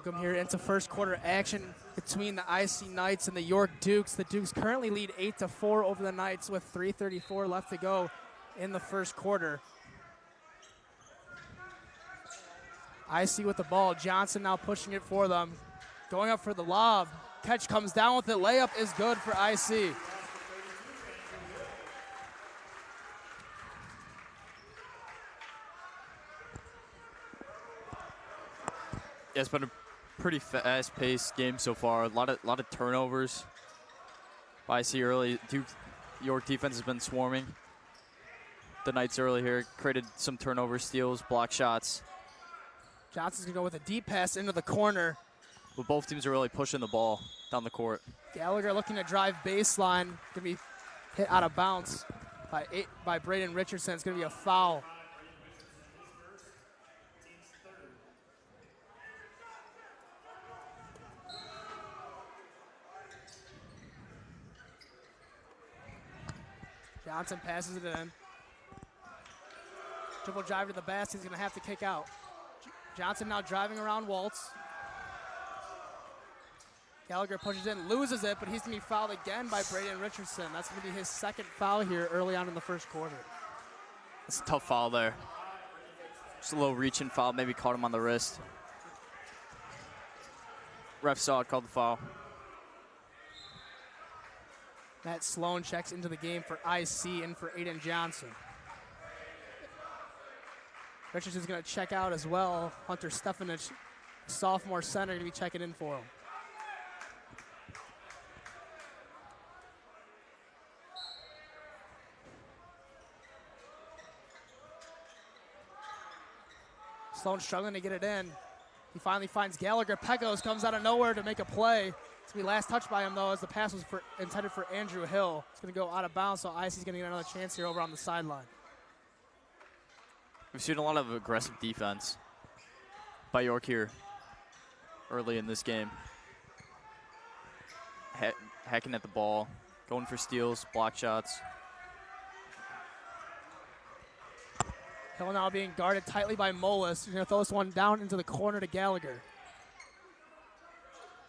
Welcome here into first quarter action between the IC Knights and the York Dukes. The Dukes currently lead 8-4 over the Knights with 3:34 left to go in the first quarter. IC with the ball. Johnson now pushing it for them. Going up for the lob. Catch comes down with it. Layup is good for IC. Yeah, it's been a pretty fast-paced game so far. A lot of turnovers. But I see early York defense has been swarming. The Knights early here created some turnover, steals, block shots. Johnson's gonna go with a deep pass into the corner. But both teams are really pushing the ball down the court. Gallagher looking to drive baseline. Gonna be hit out of bounds by Braden Richardson. It's gonna be a foul. Johnson passes it in. Dribble drive to the basket. He's going to have to kick out. Johnson now driving around Waltz. Gallagher pushes in, loses it, but he's going to be fouled again by Braden Richardson. That's going to be his second foul here early on in the first quarter. It's a tough foul there. Just a little reach-in foul, maybe caught him on the wrist. Ref saw it, called the foul. Matt Sloan checks into the game for IC and for Aiden Johnson. Richardson's going to check out as well. Hunter Stefanich, sophomore center, going to be checking in for him. Sloan struggling to get it in. He finally finds Gallagher. Pecos comes out of nowhere to make a play. It's going to be last touch by him, though, as the pass was intended for Andrew Hill. It's going to go out of bounds, so IC's going to get another chance here over on the sideline. We've seen a lot of aggressive defense by York here early in this game. Hacking at the ball, going for steals, block shots. Hill now being guarded tightly by Molis. He's going to throw this one down into the corner to Gallagher.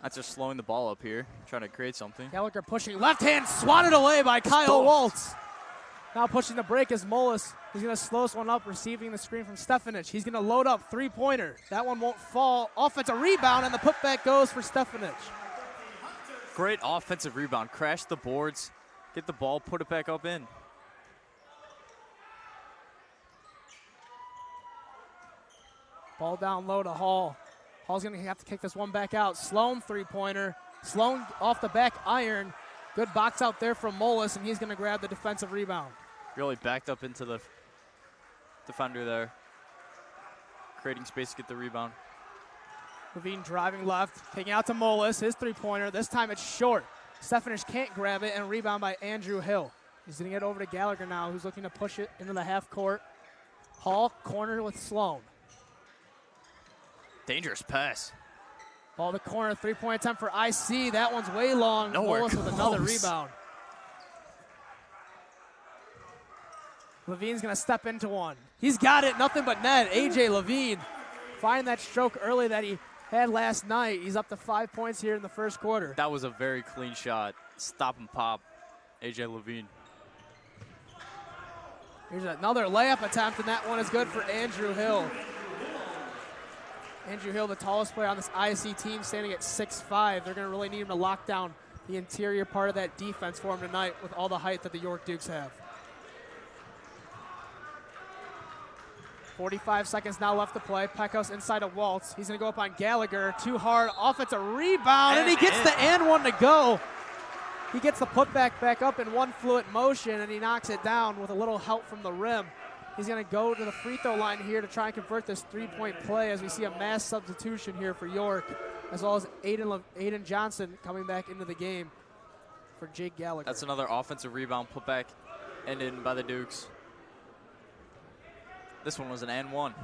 That's just slowing the ball up here, trying to create something. Gallagher pushing left hand, swatted away by Kyle Waltz. Now pushing the break is Molis. He's going to slow this one up, receiving the screen from Stefanich. He's going to load up, three-pointer. That one won't fall. Offensive rebound, and the putback goes for Stefanich. Great offensive rebound. Crash the boards, get the ball, put it back up in. Ball down low to Hall. Hall's going to have to kick this one back out. Sloan three-pointer. Sloan off the back iron. Good box out there from Molis, and he's going to grab the defensive rebound. Really backed up into the defender there. Creating space to get the rebound. Levine driving left, taking out to Molis. His three-pointer. This time it's short. Stefanich can't grab it, and rebound by Andrew Hill. He's going to get over to Gallagher now, who's looking to push it into the half court. Hall corner with Sloan. Dangerous pass. Ball to corner, three-point attempt for IC. That one's way long. Nowhere Molis with another close. rebound. Levine's going to step into one. He's got it, nothing but net. A.J. Levine find that stroke early that he had last night. He's up to 5 points here in the first quarter. That was a very clean shot. Stop and pop, A.J. Levine. Here's another layup attempt, and that one is good for Andrew Hill. Andrew Hill, the tallest player on this IC team, standing at 6'5". They're going to really need him to lock down the interior part of that defense for him tonight with all the height that the York Dukes have. 45 seconds now left to play. Pecos inside of Waltz. He's going to go up on Gallagher. Too hard. Offensive rebound, and he gets the and one to go. He gets the putback back up in one fluid motion, and he knocks it down with a little help from the rim. He's going to go to the free throw line here to try and convert this three-point play as we see a mass substitution here for York, as well as Aiden Johnson coming back into the game for Jake Gallagher. That's another offensive rebound put back and in by the Dukes. This one was an and one.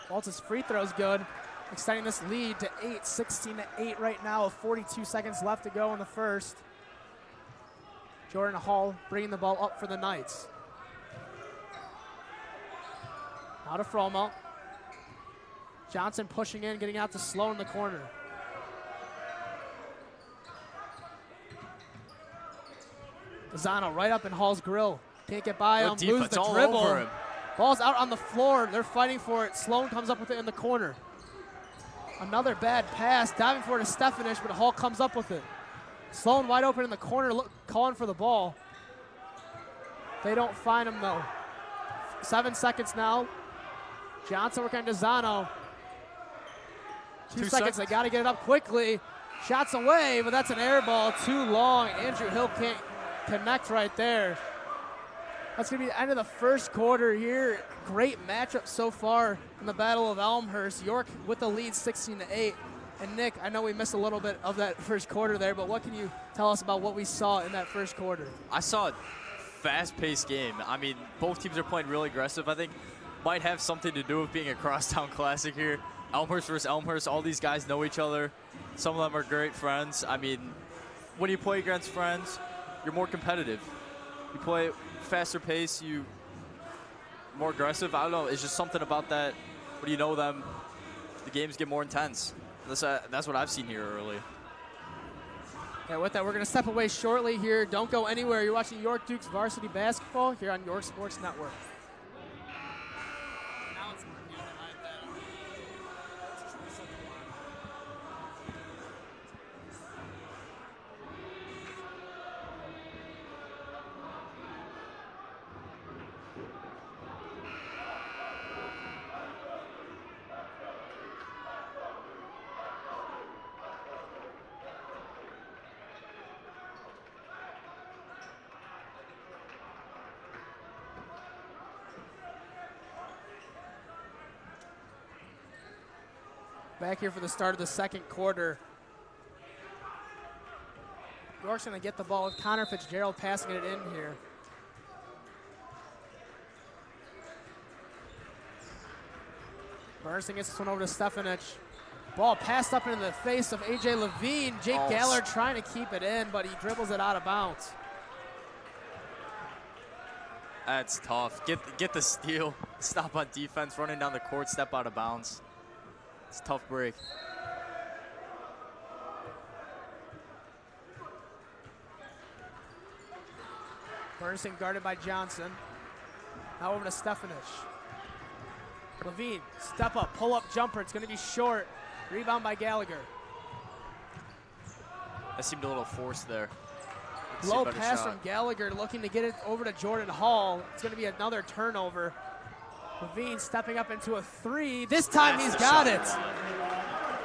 Waltz's free throw is good, extending this lead to 8, 16-8 right now with 42 seconds left to go in the first. Jordan Hall bringing the ball up for the Knights. Now to Fromo. Johnson pushing in, getting out to Sloan in the corner. Lozano right up in Hall's grill. Can't get by him, loses the dribble. Ball's out on the floor. They're fighting for it. Sloan comes up with it in the corner. Another bad pass, diving for it to Stefanich, but Hall comes up with it. Sloan wide open in the corner, calling for the ball. They don't find him though. 7 seconds now. Johnson working on Lozano. 2 seconds, they gotta get it up quickly. Shots away, but that's an air ball, too long. Andrew Hill can't connect right there. That's gonna be the end of the first quarter here. Great matchup so far in the Battle of Elmhurst. York with the lead 16-8. And Nick, I know we missed a little bit of that first quarter there, but what can you tell us about what we saw in that first quarter? I saw a fast-paced game. I mean, both teams are playing really aggressive. I think might have something to do with being a crosstown classic here. Elmhurst versus Elmhurst, all these guys know each other. Some of them are great friends. I mean, when you play against friends, you're more competitive. You play faster pace, you more aggressive. I don't know, it's just something about that. When you know them, the games get more intense. That's what I've seen here early. Yeah, with that, we're going to step away shortly here. Don't go anywhere. You're watching York Dukes varsity basketball here on York Sports Network. Back here for the start of the second quarter. York's going to get the ball with Connor Fitzgerald passing it in here. Bernstein gets this one over to Stefanich. Ball passed up into the face of A.J. Levine. Jake Gallard trying to keep it in, but he dribbles it out of bounds. That's tough. Get the steal. Stop on defense, running down the court, step out of bounds. It's a tough break. Bernstein guarded by Johnson. Now over to Stefanich. Levine, step up, pull up jumper. It's going to be short. Rebound by Gallagher. That seemed a little forced there. Low pass from Gallagher, looking to get it over to Jordan Hall. It's going to be another turnover. Levine stepping up into a three. This time he's got it.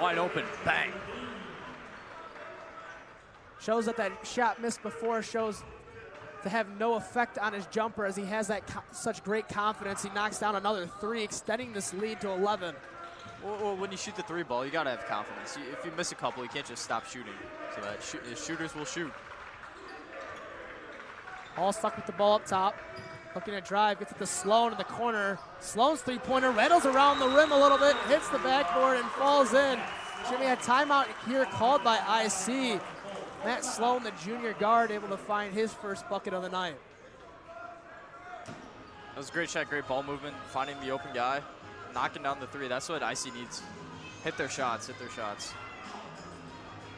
Wide open, bang. Shows that that shot missed before shows to have no effect on his jumper as he has that such great confidence. He knocks down another three, extending this lead to 11. Well, when you shoot the three ball, you gotta have confidence. If you miss a couple, you can't just stop shooting. So that shooters will shoot. All stuck with the ball up top. Looking to drive, gets it to Sloan in the corner. Sloan's three-pointer rattles around the rim a little bit, hits the backboard and falls in. Jimmy, a timeout here called by IC. Matt Sloan, the junior guard, able to find his first bucket of the night. That was a great shot, great ball movement, finding the open guy, knocking down the three. That's what IC needs. Hit their shots, hit their shots.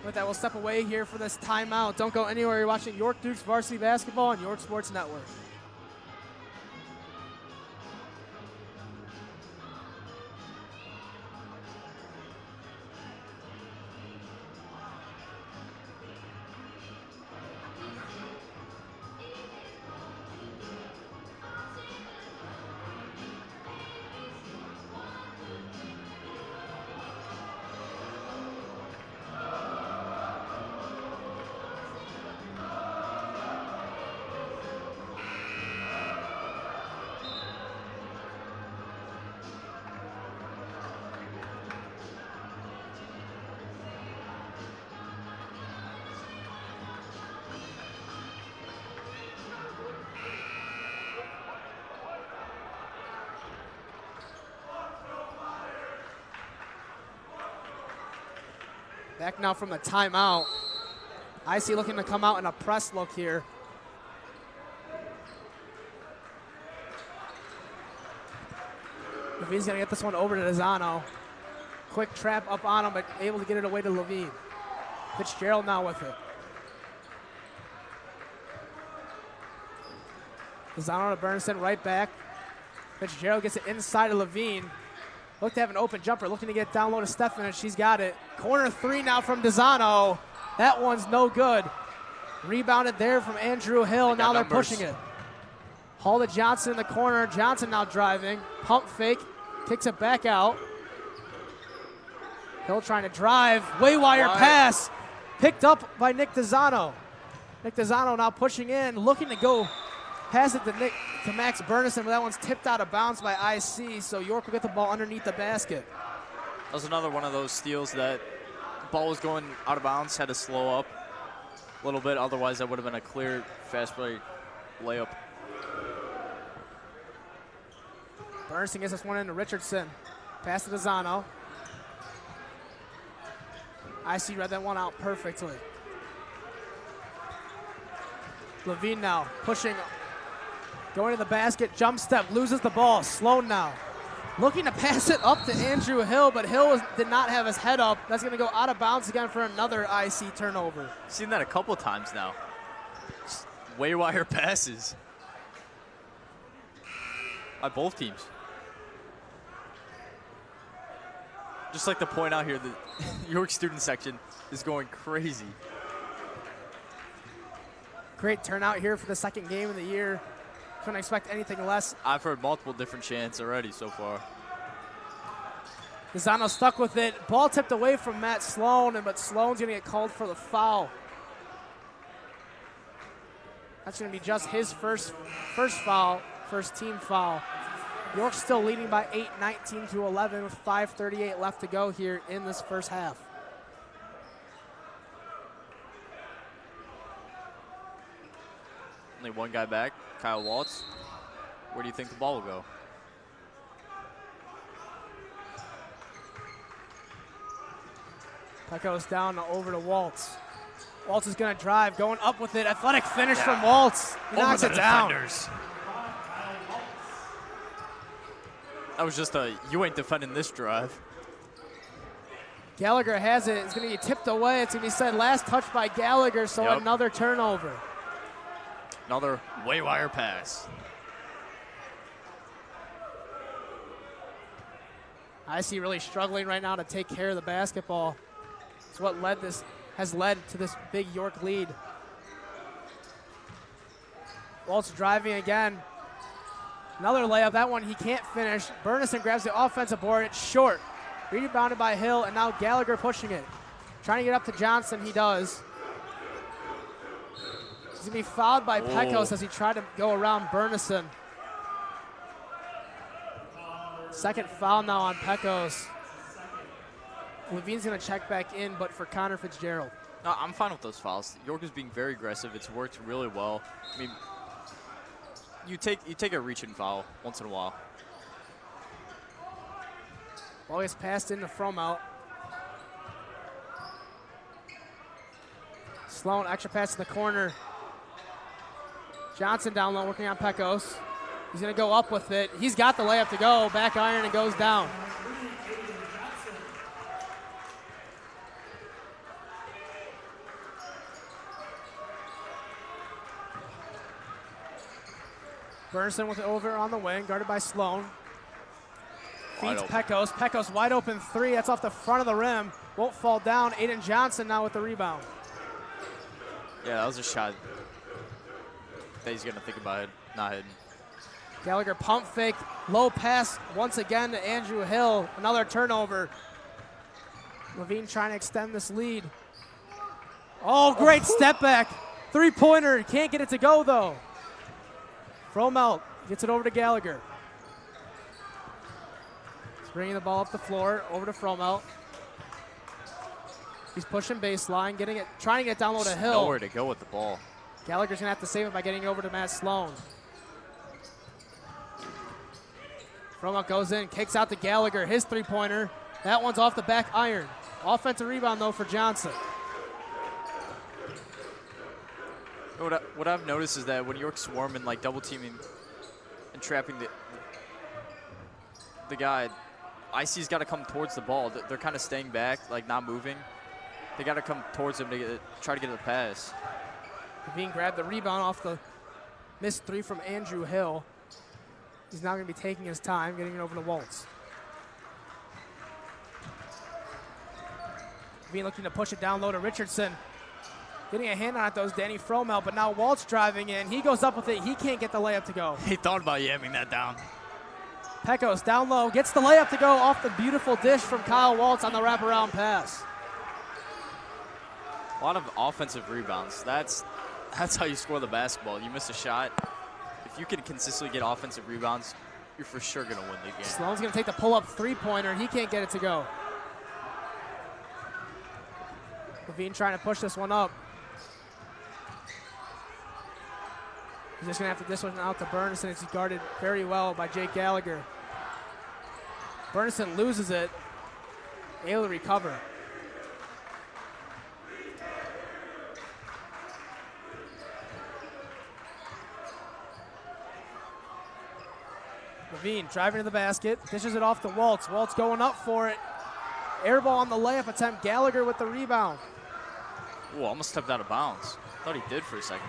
With that, we'll step away here for this timeout. Don't go anywhere. You're watching York Dukes varsity basketball on York Sports Network. Back now from the timeout. IC looking to come out in a press look here. If he's going to get this one over to Lozano. quick trap up on him, but able to get it away to Levine. Fitzgerald now with it. Lozano to Bernstein, right back. Fitzgerald gets it inside of Levine. Looked to have an open jumper, looking to get down low to Stefan, and she's got it. Corner 3 now from Lozano. That one's no good. Rebounded there from Andrew Hill. Now they're pushing it. Hall to Johnson in the corner. Johnson now driving. Pump fake. Kicks it back out. Hill trying to drive. Way wire pass. Picked up by Nick Lozano. Nick Lozano now pushing in, looking to go pass it to Max Bernison, but that one's tipped out of bounds by IC, so York will get the ball underneath the basket. That was another one of those steals that the ball was going out of bounds, had to slow up a little bit, otherwise that would have been a clear fast break layup. Bernstein gets this one into Richardson. Pass to Lozano. IC read that one out perfectly. Levine now pushing, going to the basket, jump step, loses the ball. Sloan now looking to pass it up to Andrew Hill, but Hill did not have his head up. That's going to go out of bounds again for another IC turnover. Seen that a couple times now. Just way wire passes by both teams. Just like to point out here, the York student section is going crazy. Great turnout here for the second game of the year. Couldn't expect anything less. I've heard multiple different chants already so far. Lozano stuck with it. Ball tipped away from Matt Sloan, but Sloan's going to get called for the foul. That's going to be just his first foul, first team foul. York still leading by 8, 19-11 with 5:38 left to go here in this first half. Only one guy back, Kyle Waltz. Where do you think the ball will go? That goes down over to Waltz. Waltz is going to drive, going up with it. Athletic finish from Waltz. He knocks it down. Defenders. That was just a, you ain't defending this drive. Gallagher has it. It's going to be tipped away. It's going to be said last touch by Gallagher, so another turnover. Another way wire pass. IC really struggling right now to take care of the basketball. It's what has led to this big York lead. Waltz driving again. Another layup. That one he can't finish. Bernison grabs the offensive board. It's short. Rebounded by Hill, and now Gallagher pushing it. Trying to get up to Johnson. He does. He's going to be fouled by Pecos as he tried to go around Bernison. Second foul now on Pecos. Levine's going to check back in, but for Connor Fitzgerald. No, I'm fine with those fouls. York is being very aggressive. It's worked really well. I mean, you take a reach-in foul once in a while. Ball gets passed into Fromelt. Sloan, extra pass in the corner. Johnson down low, working on Pecos. He's going to go up with it. He's got the layup to go. Back iron and goes down. Bernstein with it over on the wing, guarded by Sloan. Feeds Pecos. Pecos wide open three. That's off the front of the rim. Won't fall down. Aiden Johnson now with the rebound. Yeah, that was a shot that he's going to think about it, not hitting. Gallagher pump fake. Low pass once again to Andrew Hill. Another turnover. Levine trying to extend this lead. Oh, great step back. Three-pointer. Can't get it to go, though. Fromelt gets it over to Gallagher. He's bringing the ball up the floor, over to Fromelt. He's pushing baseline, trying to get down low to Hill. Nowhere to go with the ball. Gallagher's gonna have to save it by getting over to Matt Sloan. Fromelt goes in, kicks out to Gallagher, his three-pointer. That one's off the back iron. Offensive rebound, though, for Johnson. What I've noticed is that when York's swarming, like double teaming and trapping the guy, IC's got to come towards the ball. They're kind of staying back, like not moving. They got to come towards him to try to get the pass. Griffin grabbed the rebound off the missed three from Andrew Hill. He's now going to be taking his time, getting it over to Waltz. Griffin looking to push it down low to Richardson. Getting a hand on it, though, is Danny Fromel, but now Waltz driving in. He goes up with it. He can't get the layup to go. He thought about yamming that down. Pecos down low, gets the layup to go off the beautiful dish from Kyle Waltz on the wraparound pass. A lot of offensive rebounds. That's how you score the basketball. You miss a shot. If you can consistently get offensive rebounds, you're for sure going to win the game. Sloan's going to take the pull-up three-pointer. He can't get it to go. Levine trying to push this one up. He's just going to have to dish one out to Bernison. It's guarded very well by Jake Gallagher. Bernison loses it. Able to recover. Levine driving to the basket, dishes it off to Waltz. Waltz going up for it. Air ball on the layup attempt. Gallagher with the rebound. Ooh, almost stepped out of bounds. Thought he did for a second.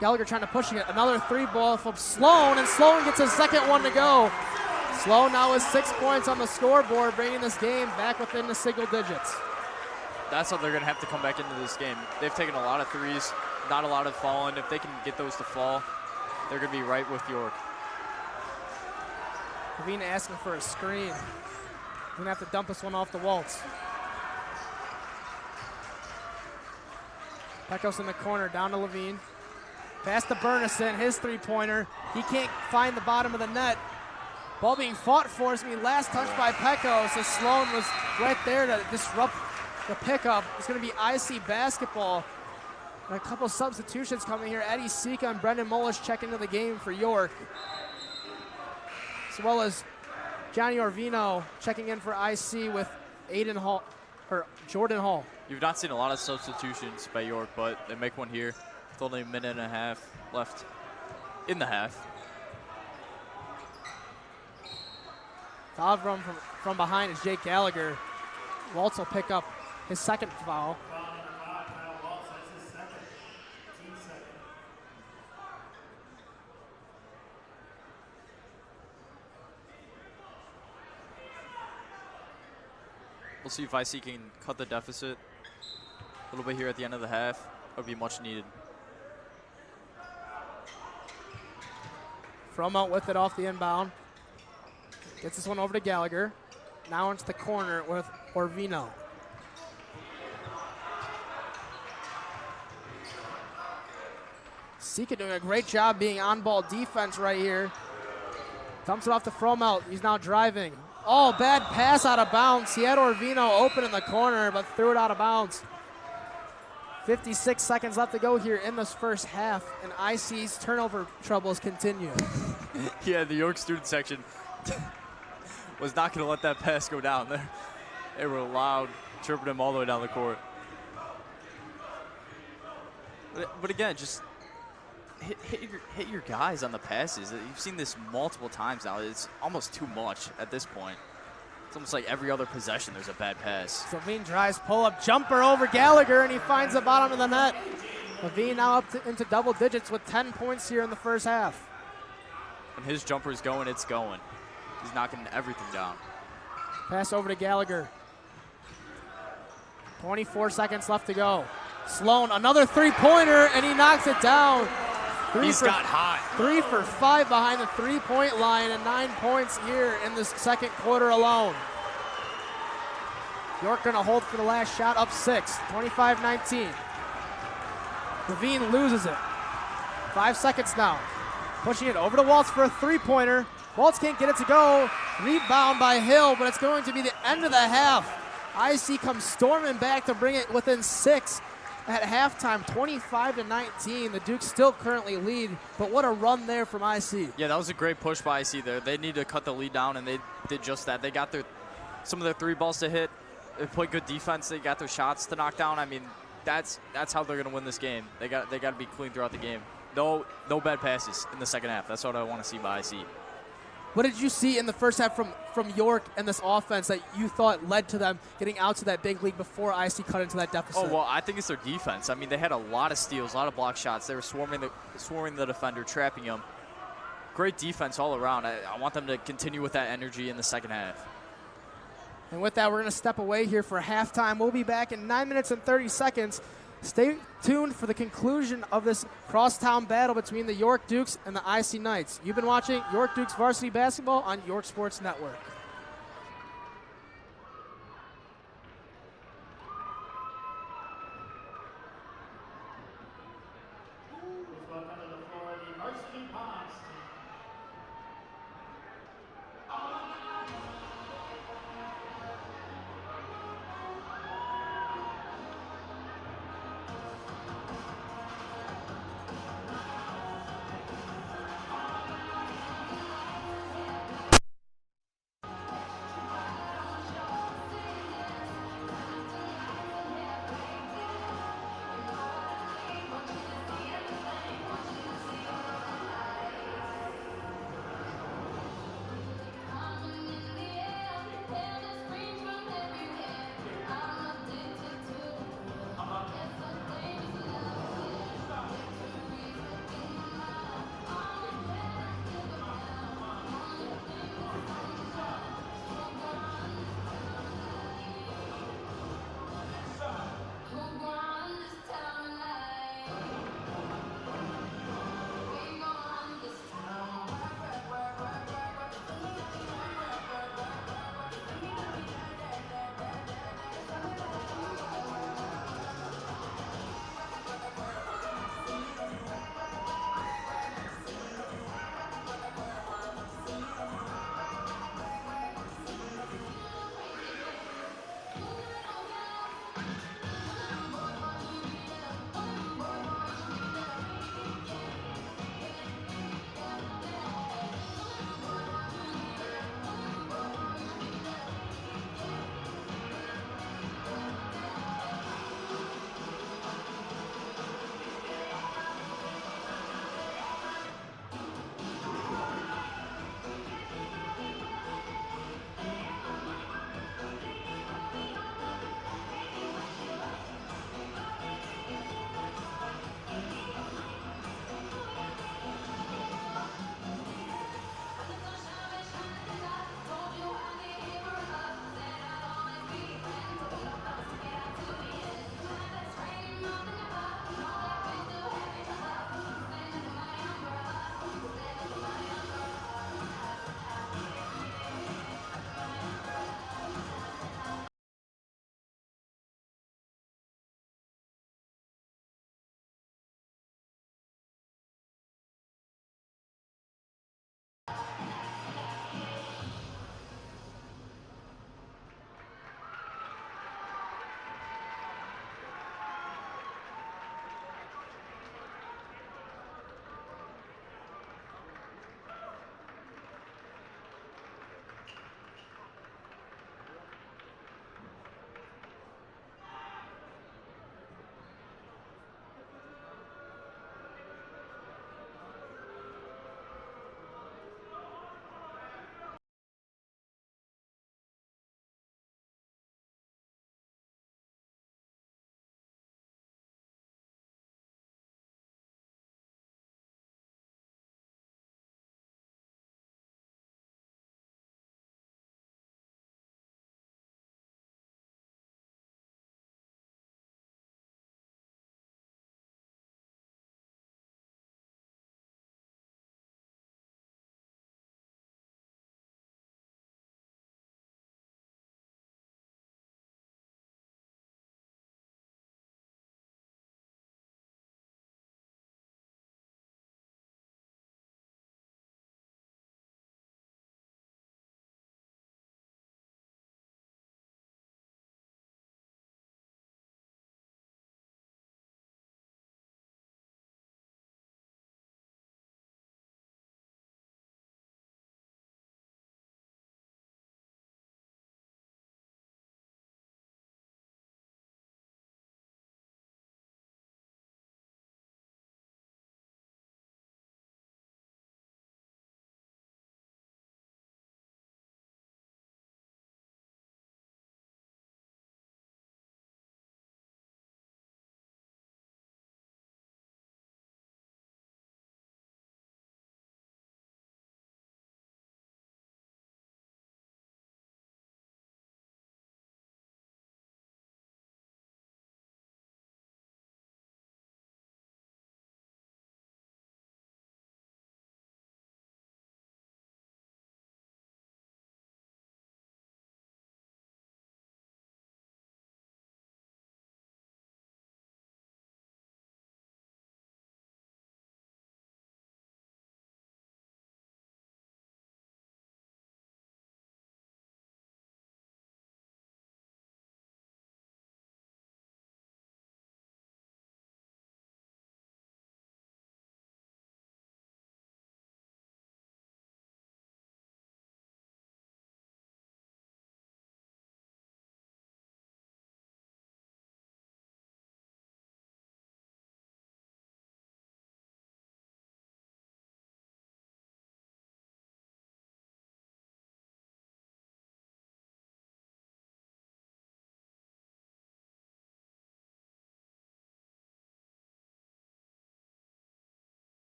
Gallagher trying to push it. Another three ball from Sloan, and Sloan gets his second one to go. Sloan now has 6 points on the scoreboard, bringing this game back within the single digits. That's how they're going to have to come back into this game. They've taken a lot of threes, not a lot of falling. If they can get those to fall, they're going to be right with York. Levine asking for a screen. He's going to have to dump this one off the Waltz. Pecos in the corner, down to Levine. Pass to Bernison, his three-pointer. He can't find the bottom of the net. Ball being fought for. It's going to be last touch by Pecos, as Sloan was right there to disrupt the pickup. It's going to be IC basketball. And a couple substitutions coming here. Eddie Sika and Brendan Mullish check into the game for York, as well as Johnny Orvino checking in for IC with Jordan Hall. You've not seen a lot of substitutions by York, but they make one here with only a minute and a half left in the half. Foul from behind is Jake Gallagher. Waltz will pick up his second foul. We'll see if IC can cut the deficit a little bit here at the end of the half. That would be much needed. Fromel with it off the inbound. Gets this one over to Gallagher. Now into the corner with Orvino. Sika doing a great job being on-ball defense right here. Dumps it off to Fromel. He's now driving. Oh, bad pass out of bounds. He had Orvino open in the corner, but threw it out of bounds. 56 seconds left to go here in this first half, and IC's turnover troubles continue. Yeah, the York student section was not going to let that pass go down. They were loud, chirping him all the way down the court. But again, just hit your guys on the passes. You've seen this multiple times now. It's almost too much at this point. It's almost like every other possession there's a bad pass. Levine drives, pull-up jumper over Gallagher, and he finds the bottom of the net. Levine now up into double digits with 10 points here in the first half. When his jumper's going, it's going. He's knocking everything down. Pass over to Gallagher. 24 seconds left to go. Sloan, another three-pointer, and he knocks it down. He's got hot. 3 for 5 behind the three-point line, and 9 points here in the second quarter alone. York going to hold for the last shot, up 6, 25-19. Levine loses it. 5 seconds now. Pushing it over to Waltz for a three-pointer. Waltz can't get it to go. Rebound by Hill, but it's going to be the end of the half. IC comes storming back to bring it within 6 at halftime, 25-19. The Dukes still currently lead, but what a run there from IC. Yeah, that was a great push by IC there. They need to cut the lead down, and they did just that. They got some of their three balls to hit. They played good defense. They got their shots to knock down. I mean, that's how they're going to win this game. They got to be clean throughout the game. No bad passes in the second half. That's what I want to see by IC. What did you see in the first half from York and this offense that you thought led to them getting out to that big lead before IC cut into that deficit? Oh, well, I think it's their defense. I mean, they had a lot of steals, a lot of block shots. They were swarming the defender, trapping him. Great defense all around. I want them to continue with that energy in the second half. And with that, we're going to step away here for halftime. We'll be back in 9 minutes and 30 seconds. Stay tuned for the conclusion of this crosstown battle between the York Dukes and the IC Knights. You've been watching York Dukes Varsity Basketball on York Sports Network.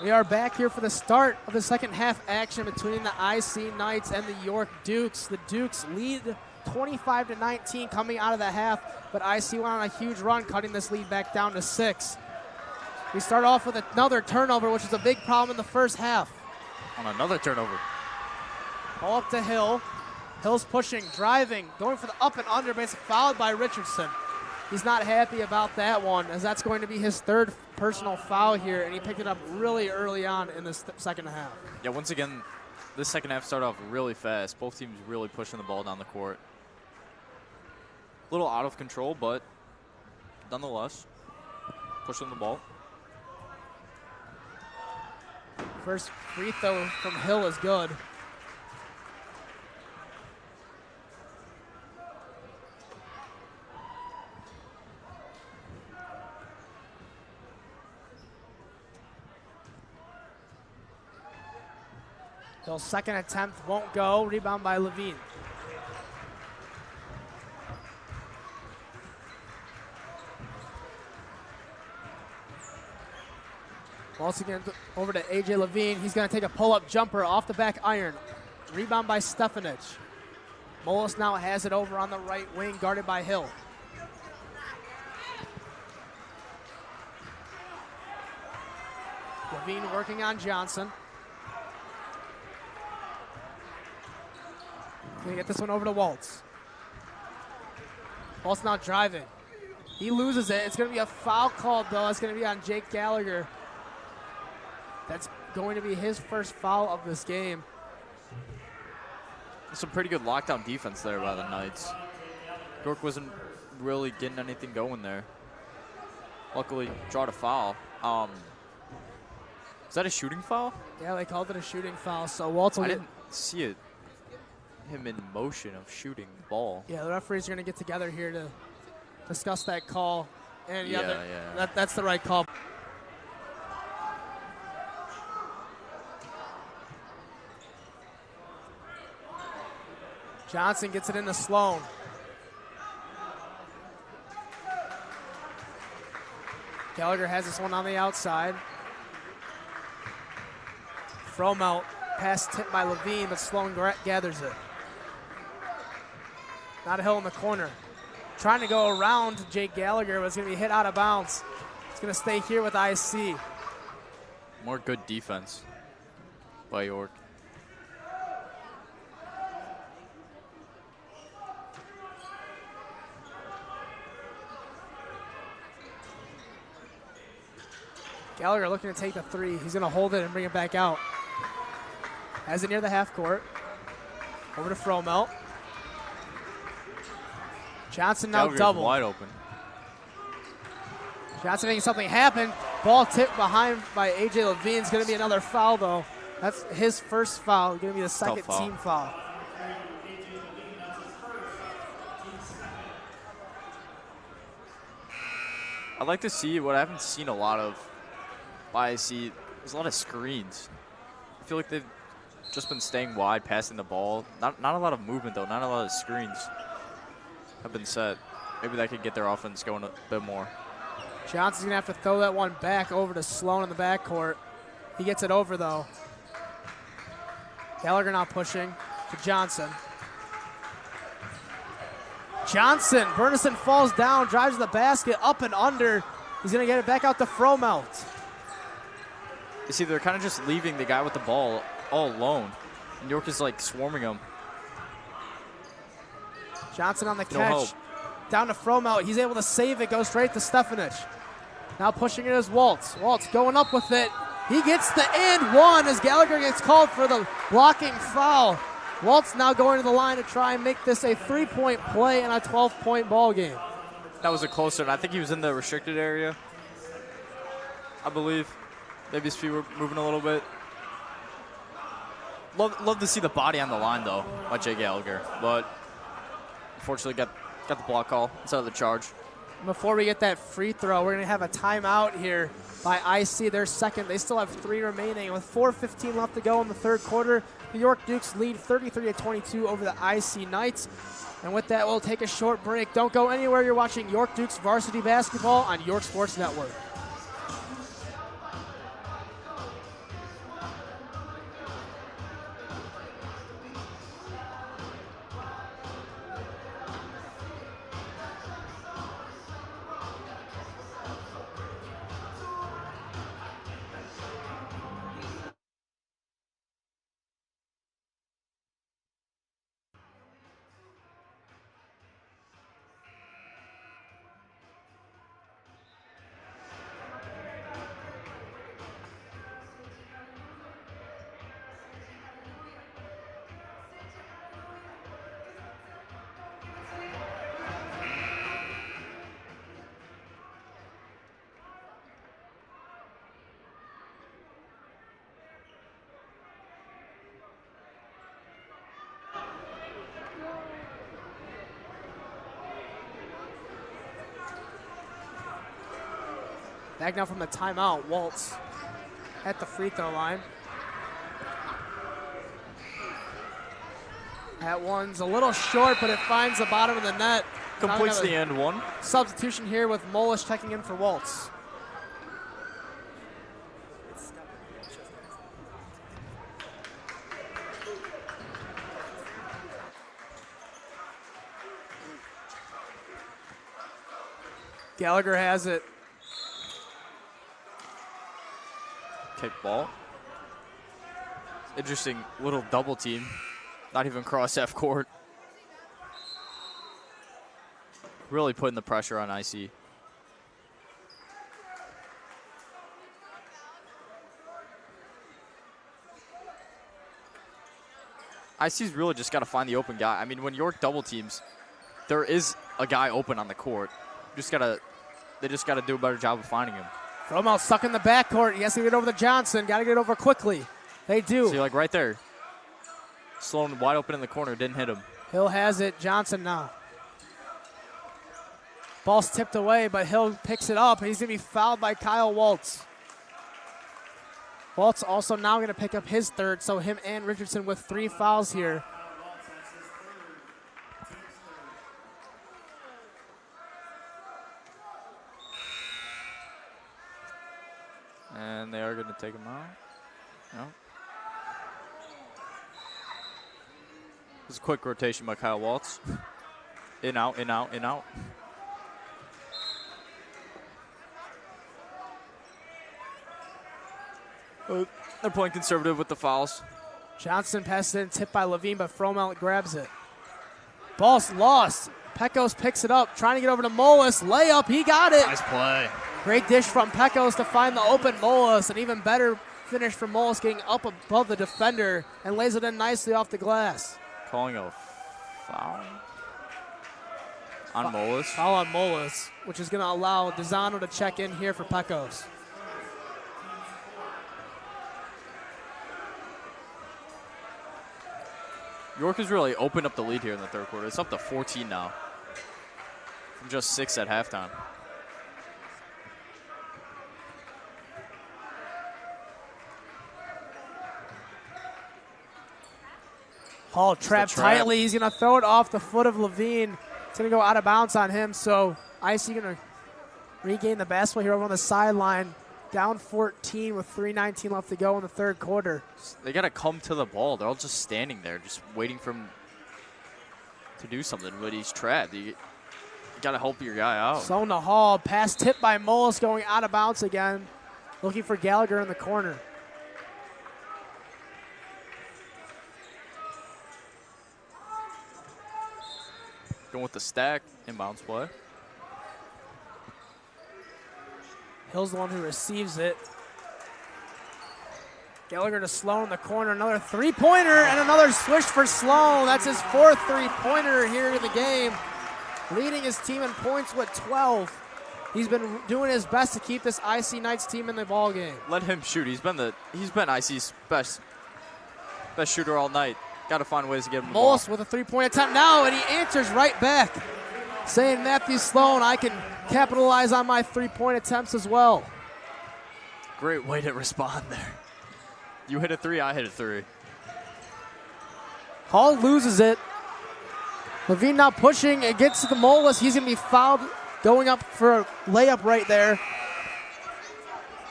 We are back here for the start of the second half action between the IC Knights and the York Dukes. The Dukes lead 25-19 coming out of the half, but IC went on a huge run, cutting this lead back down to 6. We start off with another turnover, which is a big problem in the first half. On another turnover. Ball up to Hill. Hill's pushing, driving, going for the up and under, but it's fouled by Richardson. He's not happy about that one, as that's going to be his third personal foul here, and he picked it up really early on in the second half. Yeah, once again, this second half started off really fast. Both teams really pushing the ball down the court. A little out of control, but nonetheless, pushing the ball. First free throw from Hill is good. Hill's second attempt won't go. Rebound by Levine. Once again, over to A.J. Levine. He's going to take a pull-up jumper off the back iron. Rebound by Stefanich. Molis now has it over on the right wing, guarded by Hill. Levine working on Johnson. Going to get this one over to Waltz. Waltz now driving. He loses it. It's going to be a foul called, though. It's going to be on Jake Gallagher. That's going to be his first foul of this game. Some pretty good lockdown defense there by the Knights. York wasn't really getting anything going there. Luckily, drawed a foul. Is that a shooting foul? Yeah, they called it a shooting foul. So Waltz will didn't see it. Him in motion of shooting the ball. Yeah, the referees are going to get together here to discuss that call. And yeah. That's the right call. Johnson gets it into Sloan. Gallagher has this one on the outside. Fromelt, pass tipped by Levine, but Sloan gathers it. Not a Hill in the corner. Trying to go around Jake Gallagher, but it's going to be hit out of bounds. It's going to stay here with IC. More good defense by York. Gallagher looking to take the three. He's going to hold it and bring it back out. Has it near the half court. Over to Fromelt. Johnson now double. Wide open. Johnson making something happen. Ball tipped behind by A.J. Levine. It's going to be another foul, though. That's his first foul. Going to be the second team foul. I'd like to see what I haven't seen a lot of by IC. There's a lot of screens. I feel like they've just been staying wide, passing the ball. Not a lot of movement, though. Not a lot of screens have been set. Maybe that could get their offense going a bit more. Johnson's going to have to throw that one back over to Sloan in the backcourt. He gets it over, though. Gallagher now pushing to Johnson. Johnson, Bernison falls down, drives to the basket, up and under. He's going to get it back out to Fromelt. You see, they're kind of just leaving the guy with the ball all alone. New York is like swarming him. Johnson on the catch. Down to Fromelt. He's able to save it, goes straight to Stefanich. Now pushing it is Waltz. Waltz going up with it. He gets the and one as Gallagher gets called for the blocking foul. Waltz now going to the line to try and make this a 3-point play in a 12-point ball game. That was a closer, and I think he was in the restricted area, I believe. Maybe his feet were moving a little bit. Love to see the body on the line, though, by Jay Gallagher. But unfortunately got the block call instead of the charge. Before we get that free throw, we're going to have a timeout here by IC. Their second. They still have 3 remaining. With 4:15 left to go in the third quarter, the York Dukes lead 33-22 over the IC Knights. And with that, we'll take a short break. Don't go anywhere. You're watching York Dukes varsity basketball on York Sports Network. Back now from the timeout, Waltz at the free throw line. That one's a little short, but it finds the bottom of the net. Completes the end one. Substitution here with Molish checking in for Waltz. Gallagher has it. Kick ball. Interesting little double team. Not even cross half court. Really putting the pressure on IC. IC's really just got to find the open guy. I mean, when York double teams, there is a guy open on the court. They just got to do a better job of finding him. Romo stuck in the backcourt. He has to get over to Johnson. Got to get over quickly. They do. See, like right there. Sloan wide open in the corner. Didn't hit him. Hill has it. Johnson now. Ball's tipped away, but Hill picks it up. He's going to be fouled by Kyle Waltz. Waltz also now going to pick up his third, so him and Richardson with 3 fouls here. And they are going to take him out. No. This is a quick rotation by Kyle Waltz. In, out, in, out, in, out. They're playing conservative with the fouls. Johnson passes it in, tipped by Levine, but Fromel grabs it. Ball's lost. Pecos picks it up, trying to get over to Molis. Layup, he got it. Nice play. Great dish from Pecos to find the open Molis. An even better finish from Molis, getting up above the defender and lays it in nicely off the glass. Calling a foul on Molis. Foul on Molis, which is going to allow Desano to check in here for Pecos. York has really opened up the lead here in the third quarter. It's up to 14 now from just 6 at halftime. Hall trapped tightly. He's going to throw it off the foot of Levine. It's going to go out of bounds on him. So IC going to regain the basketball here over on the sideline. Down 14 with 3:19 left to go in the third quarter. They got to come to the ball. They're all just standing there, just waiting for him to do something. But he's trapped. You got to help your guy out. Sloan to Hall. Pass tipped by Molis, going out of bounds again. Looking for Gallagher in the corner. Going with the stack, inbounds play. Hill's the one who receives it. Gallagher to Sloan in the corner. Another three-pointer and another swish for Sloan. That's his 4th three-pointer here in the game. Leading his team in points with 12. He's been doing his best to keep this IC Knights team in the ball game. Let him shoot. He's been IC's best shooter all night. Got to find ways to get him the ball. Molis with a three-point attempt now, and he answers right back, saying, Matthew Sloan, I can capitalize on my three-point attempts as well. Great way to respond there. You hit a 3, I hit a 3. Hall loses it. Levine now pushing. It gets to the Molis. He's going to be fouled going up for a layup right there.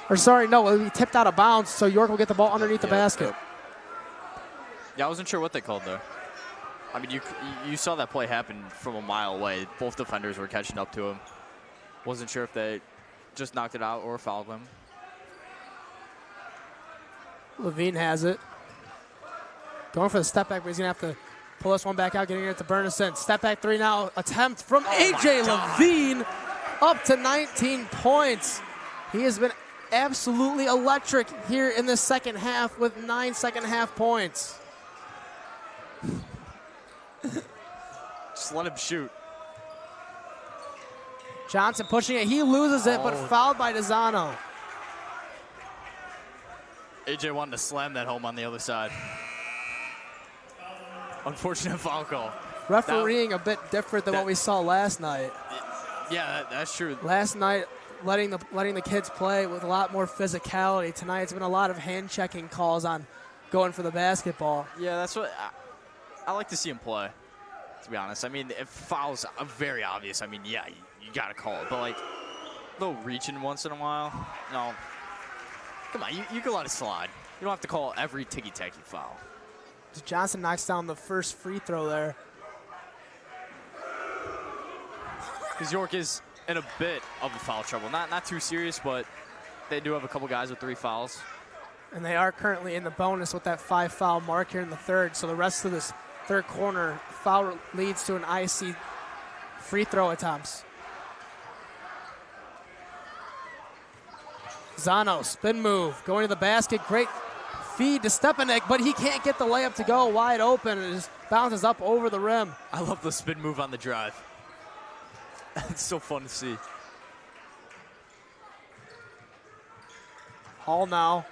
Or sorry, no, it'll be tipped out of bounds, so York will get the ball underneath the basket. Yeah, I wasn't sure what they called there. I mean, you saw that play happen from a mile away. Both defenders were catching up to him. Wasn't sure if they just knocked it out or fouled him. Levine has it. Going for the step back, but he's going to have to pull this one back out, getting it to Bernison. Step back three now. Attempt from A.J. Levine up to 19 points. He has been absolutely electric here in the second half with 9 second-half points. Just let him shoot. Johnson pushing it. He loses it, but fouled by Desano. AJ wanted to slam that home on the other side. Unfortunate foul call. Refereeing a bit different than what we saw last night. Yeah, that's true. Last night, letting the kids play with a lot more physicality. Tonight it's been a lot of hand checking calls on going for the basketball. Yeah, that's what I like to see him play, to be honest. I mean, if fouls are very obvious, I mean, yeah, you got to call it. But, like, a little reaching once in a while, no. Come on, you can let it slide. You don't have to call every ticky-tacky foul. Johnson knocks down the first free throw there. Because York is in a bit of a foul trouble. Not too serious, but they do have a couple guys with 3 fouls. And they are currently in the bonus with that 5-foul mark here in the third. So the rest of this third quarter, foul leads to an IC free throw attempts. Zano, spin move, going to the basket. Great feed to Stepanek, but he can't get the layup to go wide open. It just bounces up over the rim. I love the spin move on the drive. It's so fun to see. Hall now.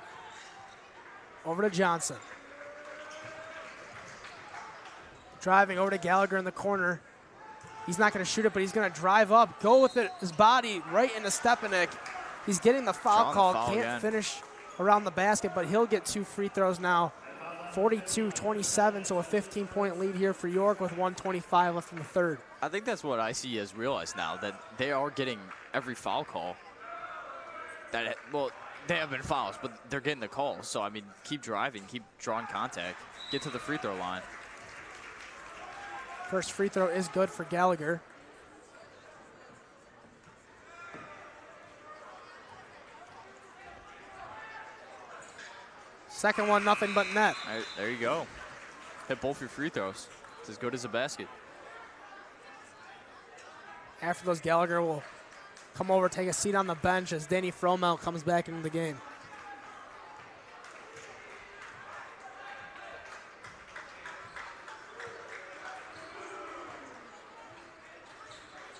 Over to Johnson. Driving over to Gallagher in the corner. He's not going to shoot it, but he's going to drive up, go with it, his body right into Stepanek. He's getting the foul call. Can't finish around the basket, but he'll get 2 free throws now. 42-27, so a 15-point lead here for York with 1:25 left in the third. I think that's what IC has realized now, that they are getting every foul call. Well, they have been fouls, but they're getting the calls. So, I mean, keep driving, keep drawing contact, get to the free throw line. First free throw is good for Gallagher. Second one, nothing but net. All right, there you go. Hit both your free throws. It's as good as a basket. After those, Gallagher will come over, take a seat on the bench as Danny Fromel comes back into the game.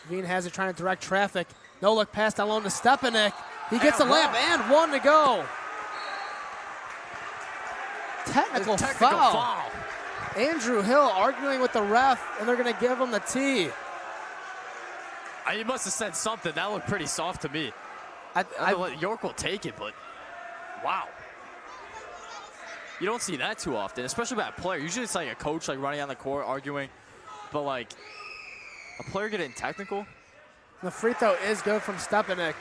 Levine has it, trying to direct traffic. No look pass down low to Stepanek. He gets the layup and 1 to go. Technical foul. Andrew Hill arguing with the ref, and they're going to give him the tee. He must have said something. That looked pretty soft to me. York will take it, but wow. You don't see that too often, especially by a player. Usually it's like a coach like running on the court arguing, but like a player getting technical. The free throw is good from Stepanek.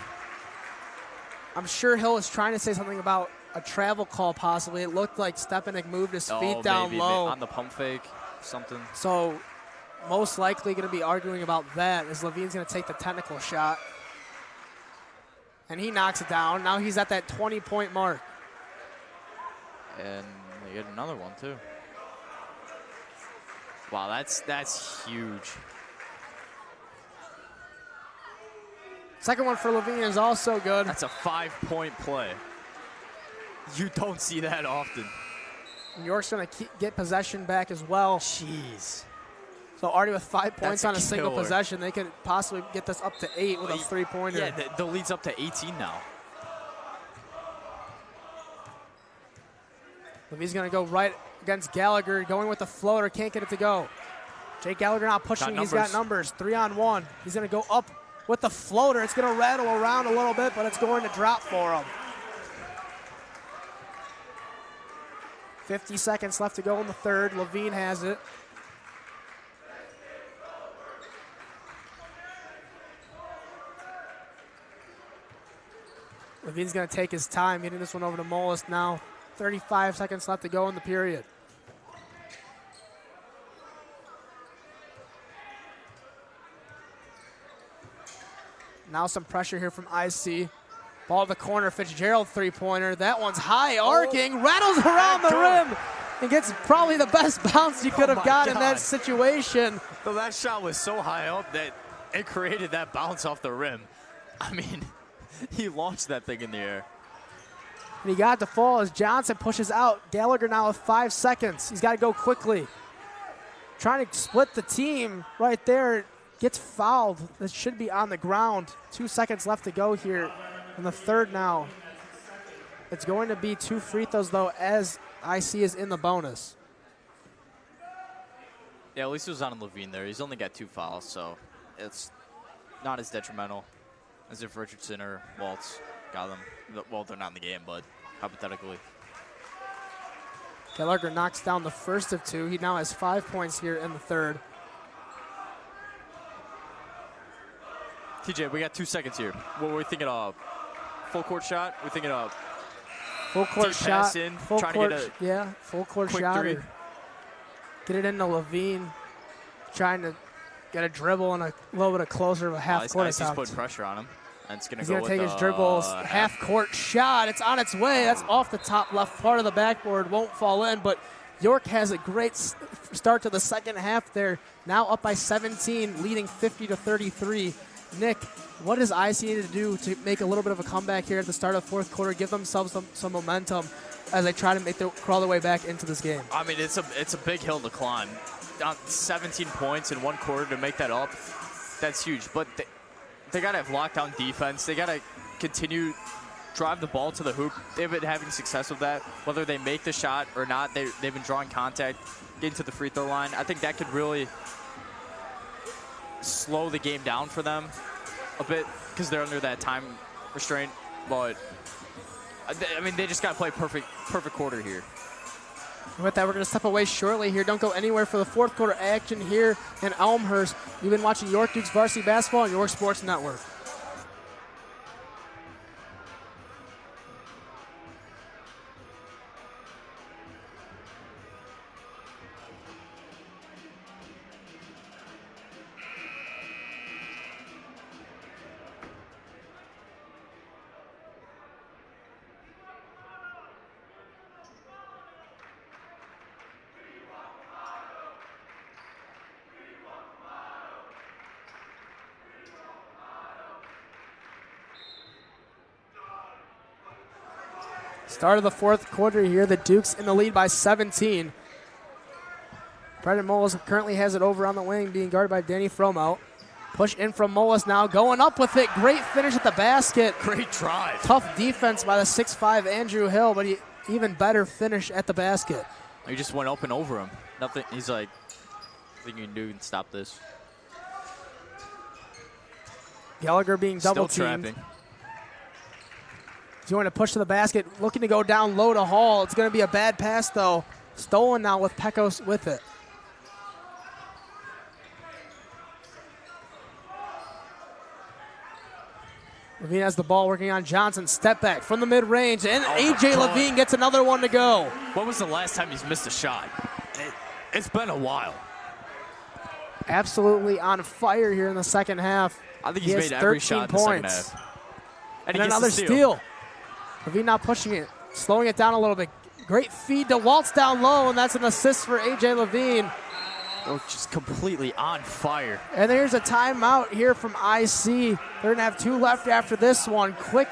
I'm sure Hill was trying to say something about a travel call possibly. It looked like Stepanek moved his feet down maybe low. On the pump fake, something. So most likely going to be arguing about that as Levine's going to take the technical shot. And he knocks it down. Now he's at that 20-point mark. And they get another one too. Wow, that's huge. Second one for Levine is also good. That's a 5-point play. You don't see that often. New York's going to get possession back as well. Jeez. So already with 5 points That's on a single killer. possession, they could possibly get this up to 8 with a 3-pointer. Yeah, the lead's up to 18 now. Levine's going to go right against Gallagher, going with the floater, can't get it to go. Jake Gallagher not pushing, he's got numbers, 3-on-1. He's going to go up with the floater. It's going to rattle around a little bit, but it's going to drop for him. 50 seconds left to go in the third. Levine has it. Levine's going to take his time, getting this one over to Molis now. 35 seconds left to go in the period. Now some pressure here from IC. Ball to the corner, Fitzgerald 3-pointer. That one's high, arcing, rattles around the rim, and gets probably the best bounce you could have got in that situation. So that shot was so high up that it created that bounce off the rim. I mean, he launched that thing in the air. And he got to fall as Johnson pushes out. Gallagher now with 5 seconds. He's got to go quickly. Trying to split the team right there. Gets fouled. This should be on the ground. 2 seconds left to go here in the third now. It's going to be 2 free throws, though, as IC is in the bonus. Yeah, at least it was on Levine there. He's only got 2 fouls, so it's not as detrimental. as if Richardson or Waltz got them. Well, they're not in the game, but hypothetically. Gallagher knocks down the first of two. He now has 5 points here in the third. TJ, we got 2 seconds here. What were we thinking of? Full court shot? We're thinking of full court shot. In, full trying court, to get a full court quick shot. three. Get it into Levine. Trying to get a dribble and a little bit of closer of a half court He's attempt. putting pressure on him. And it's He's going to take his dribble, half court shot. It's on its way. That's off the top left part of the backboard. Won't fall in, but York has a great start to the second half there. Now up by 17, leading 50-33. Nick, what does IC need to do to make a little bit of a comeback here at the start of the fourth quarter, give themselves some momentum as they try to crawl their way back into this game? I mean, it's a big hill to climb. 17 points in one quarter to make that up, that's huge. But they got to have lockdown defense. They got to continue drive the ball to the hoop. They've been having success with that. Whether they make the shot or not, they've been drawing contact, getting to the free throw line. I think that could really slow the game down for them a bit because they're under that time restraint. But I mean, they just got to play perfect quarter here. With that, we're going to step away shortly here. Don't go anywhere for the fourth quarter action here in Elmhurst. You've been watching York Dukes Varsity Basketball on York Sports Network. Start of the fourth quarter here. The Dukes in the lead by 17. Brennan Mullis currently has it over on the wing, being guarded by Danny Fromo. Push in from Mullis now, going up with it. Great finish at the basket. Great drive. Tough defense by the 6'5" Andrew Hill, but even better finish at the basket. He just went open over him. Nothing. He's like, nothing you can do and stop this. Gallagher being double Still teamed. trapping. He's going to push to the basket, looking to go down low to Hall. It's going to be a bad pass, though. Stolen now with Pecos with it. Levine has the ball, working on Johnson. Step back from the mid-range, and A.J. Levine gets another one to go. When was the last time he's missed a shot? It's been a while. Absolutely on fire here in the second half. I think he's made every shot in the second half. And another steal. Levine not pushing it, slowing it down a little bit. Great feed to Waltz down low, and that's an assist for A.J. Levine. Oh, just completely on fire. And there's a timeout here from IC. They're going to have 2 left after this one. Quick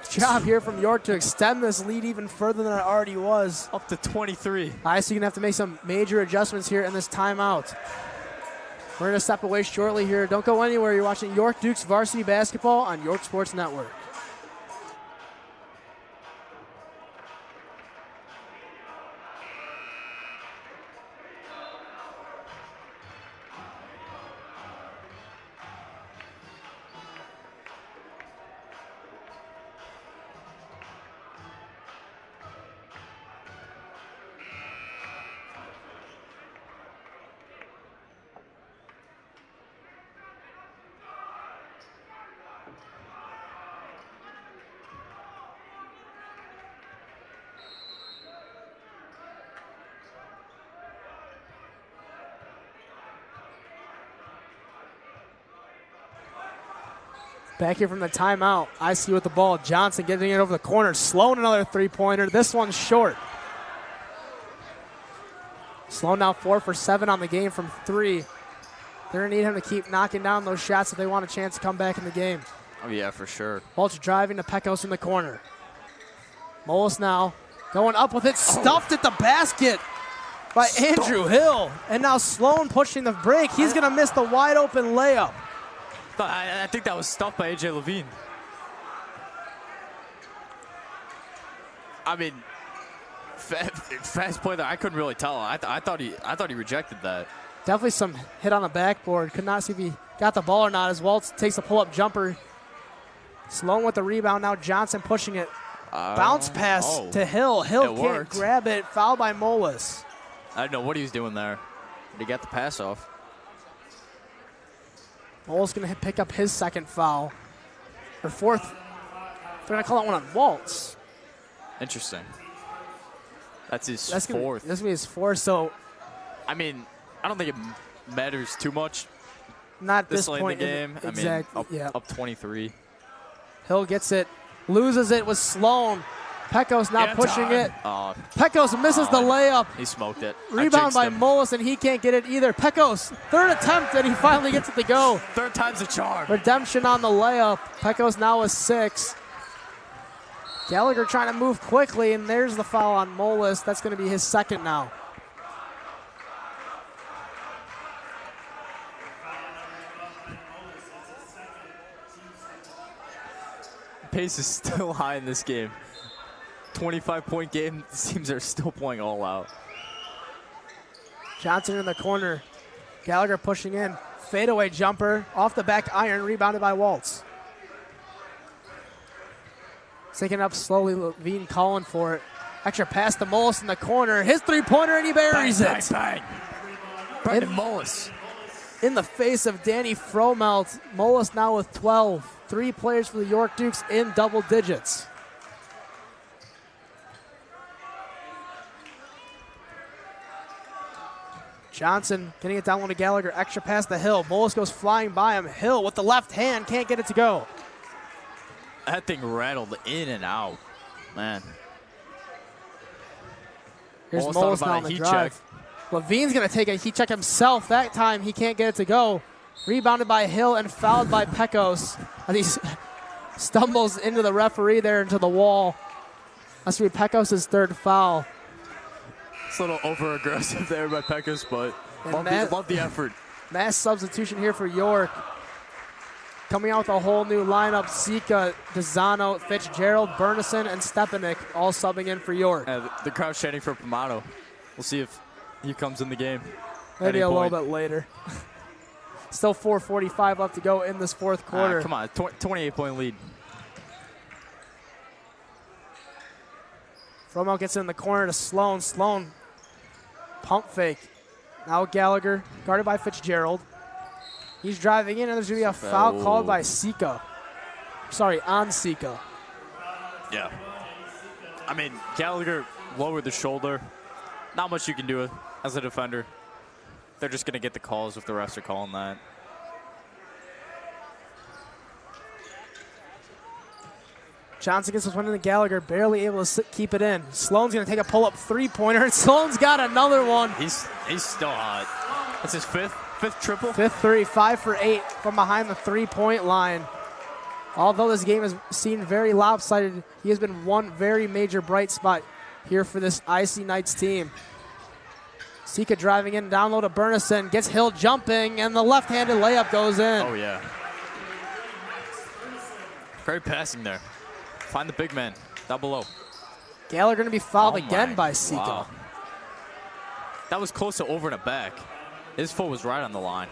job here from York to extend this lead even further than it already was. Up to 23. IC going to have to make some major adjustments here in this timeout. We're going to step away shortly here. Don't go anywhere. You're watching York Dukes Varsity Basketball on York Sports Network. Back here from the timeout, IC with the ball. Johnson getting it over the corner. Sloan another three-pointer. This one's short. Sloan now 4 for 7 on the game from 3. They're going to need him to keep knocking down those shots if they want a chance to come back in the game. Oh, yeah, for sure. Waltz driving to Pecos in the corner. Mullis now going up with it. Stuffed at the basket by Andrew Hill. And now Sloan pushing the break. He's going to miss the wide-open layup. I think that was stuffed by A.J. Levine. I mean, fast play there. I couldn't really tell. I thought he rejected that. Definitely some hit on the backboard. Could not see if he got the ball or not as Waltz takes a pull-up jumper. Sloan with the rebound. Now Johnson pushing it. Bounce pass to Hill. Hill can't grab it. Foul by Molis. I don't know what he was doing there. But he got the pass off. Molis going to pick up his second foul. Or fourth. They're going to call that one on Waltz. Interesting. That's his fourth. That's going to be his fourth. So, I mean, I don't think it matters too much. Not this late point in the game. Exactly. I mean, up 23. Hill gets it. Loses it with Sloan. Pecos now pushing it. Pecos misses the layup. He smoked it. Rebound by Molis, and he can't get it either. Pecos, third attempt, and he finally gets it to go. Third time's a charm. Redemption on the layup. Pecos now with 6. Gallagher trying to move quickly, and there's the foul on Molis. That's going to be his second now. Pace is still high in this game. 25-point game. The teams are still playing all out. Johnson in the corner. Gallagher pushing in. Fadeaway jumper. Off the back iron. Rebounded by Waltz. Taking up slowly. Levine calling for it. Extra pass to Molis in the corner. His three-pointer, and he buries it. Bang. Brennan Molis. In the face of Danny Fromelt. Molis now with 12. 3 players for the York Dukes in double digits. Johnson getting it down low to Gallagher. Extra pass to Hill. Molis goes flying by him. Hill with the left hand. Can't get it to go. That thing rattled in and out. Man. Here's Molis now on the drive. Levine's going to take a heat check himself. That time he can't get it to go. Rebounded by Hill and fouled by Pecos. And he stumbles into the referee there, into the wall. That's going to be Pecos' third foul. It's a little over-aggressive there by Pecos, but love the effort. Mass substitution here for York. Coming out with a whole new lineup. Sika, Desano, Fitzgerald, Bernison, and Stepanik all subbing in for York. The crowd's chanting for Pomato. We'll see if he comes in the game. Maybe a little bit later. Still 4:45 left to go in this fourth quarter. Come on, 28-point lead. Fromel gets in the corner to Sloan. Sloan, pump fake. Now Gallagher, guarded by Fitzgerald. He's driving in, and there's going to be a foul called by Sika. Sorry, on Sika. Yeah. I mean, Gallagher lowered the shoulder. Not much you can do as a defender. They're just going to get the calls if the refs are calling that. Johnson gets this one into Gallagher, barely able to keep it in. Sloan's going to take a pull-up three-pointer, and Sloan's got another one. He's still hot. That's his fifth triple? Fifth three, 5 for 8 from behind the three-point line. Although this game has seemed very lopsided, he has been one very major bright spot here for this IC Knights team. Sika driving in, down low to Bernison, gets Hill jumping, and the left-handed layup goes in. Oh, yeah. Great passing there. Find the big man down below. Gallagher going to be fouled again by Sika. Wow. That was close to over and a back. His foot was right on the line.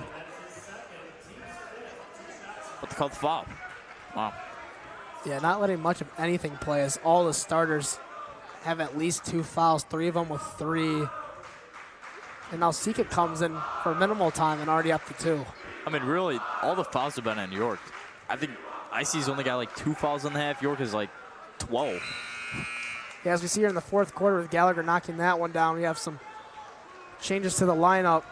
But they called the foul. Wow. Yeah, not letting much of anything play as all the starters have at least 2 fouls, 3 of them with 3. And now Sika comes in for minimal time and already up to 2. I mean, really, all the fouls have been on York. I think IC's only got like 2 fouls in the half. York is like 12. Yeah, as we see here in the fourth quarter with Gallagher knocking that one down, we have some changes to the lineup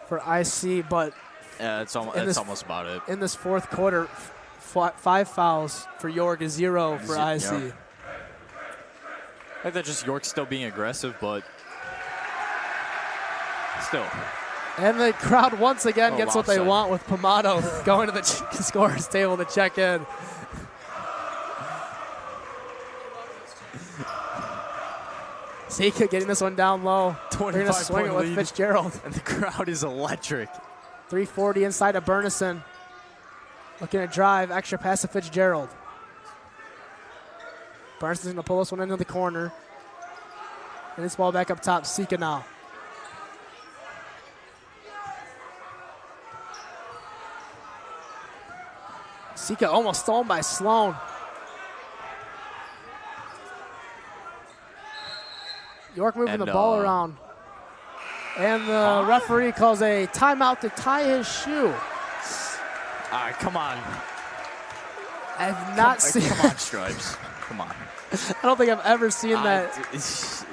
for IC, but yeah, it's almost about it. In this fourth quarter, 5 fouls for York is 0 for IC. I think that's just York still being aggressive, but still. And the crowd once again gets what they want with Pomato going to the scorer's table to check in. Sika getting this one down low. 25 swing it with Fitzgerald. And the crowd is electric. 3:40 inside of Bernison. Looking to drive, extra pass to Fitzgerald. Bernison's going to pull this one into the corner. And this ball back up top, Sika now. Sika almost stolen by Sloan. York moving the ball around. And the referee calls a timeout to tie his shoe. All right, come on. I've not seen. Come on, Stripes. Come on. I don't think I've ever seen that.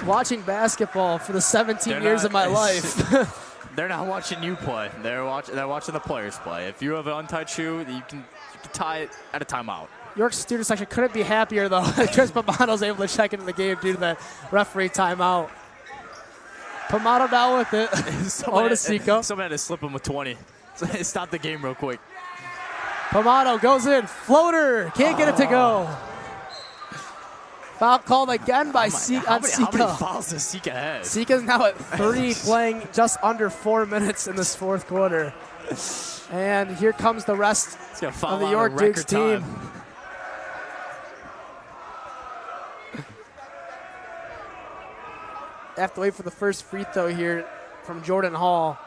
Watching basketball for the 17 years of my life. They're not watching you play. They're watching the players play. If you have an untied shoe, you can tie it at a timeout. York's student section couldn't be happier, though. Chris Pomato's able to check into the game due to the referee timeout. Pomato down with it. Over to Sika. Someone had to slip him with 20. Stop the game real quick. Pomato goes in. Floater. Can't get it to go. Foul called again by Sika. How many fouls does Sika have? Sika's now at 3, playing just under 4 minutes in this fourth quarter. And here comes the rest of the York Dukes team. Have to wait for the first free throw here from Jordan Hall.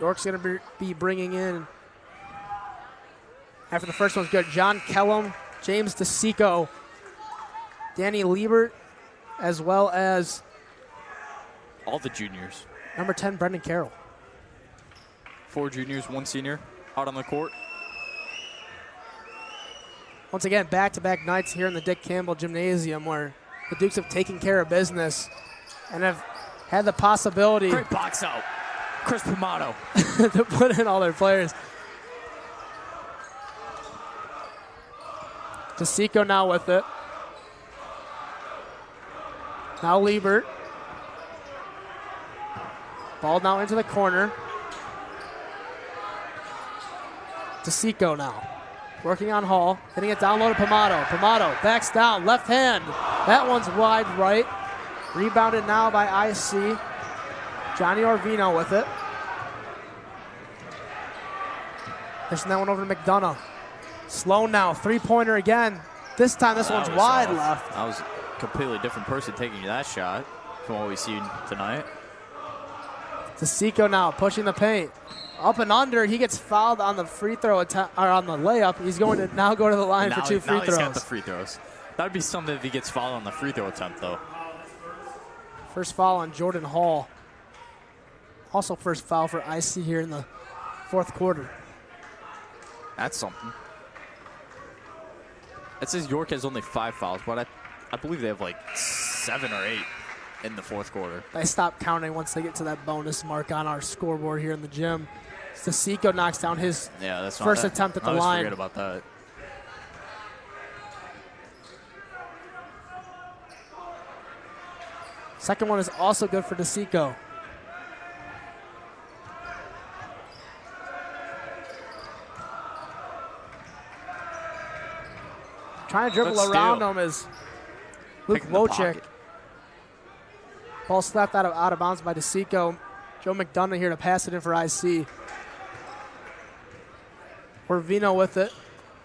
York's going to be bringing in, after the first one's good, John Kellum, James DeSico, Danny Liebert, as well as all the juniors. Number 10, Brendan Carroll. 4 juniors, 1 senior out on the court. Once again, back-to-back nights here in the Dick Campbell Gymnasium where the Dukes have taken care of business and have had the possibility. Great box out. Chris Pomato. to put in all their players. DeSico now with it. Now Liebert. Ball now into the corner. DeSico now. Working on Hall. Hitting it down low to Pomato. Pomato backs down. Left hand. That one's wide right. Rebounded now by IC. Johnny Orvino with it. Pushing that one over to McDonough. Sloan now. Three-pointer again. This time this one's wide left. That was a completely different person taking that shot from what we've seen tonight. DeSico now pushing the paint. Up and under. He gets fouled on the free throw attempt, or on the layup. He's going to now go to the line for 2 free throws. He's got the free throws. That would be something if he gets fouled on the free throw attempt, though. First foul on Jordan Hall. Also first foul for IC here in the fourth quarter. That's something. It says York has only 5 fouls, but I believe they have like 7 or 8 in the fourth quarter. They stop counting once they get to that bonus mark on our scoreboard here in the gym. DeSico knocks down his first attempt at the line. I forget about that. Second one is also good for DeSico. Trying to dribble around him is Luke Wojcik. Ball slapped out of bounds by DeSico. Joe McDonough here to pass it in for IC. Orvino with it.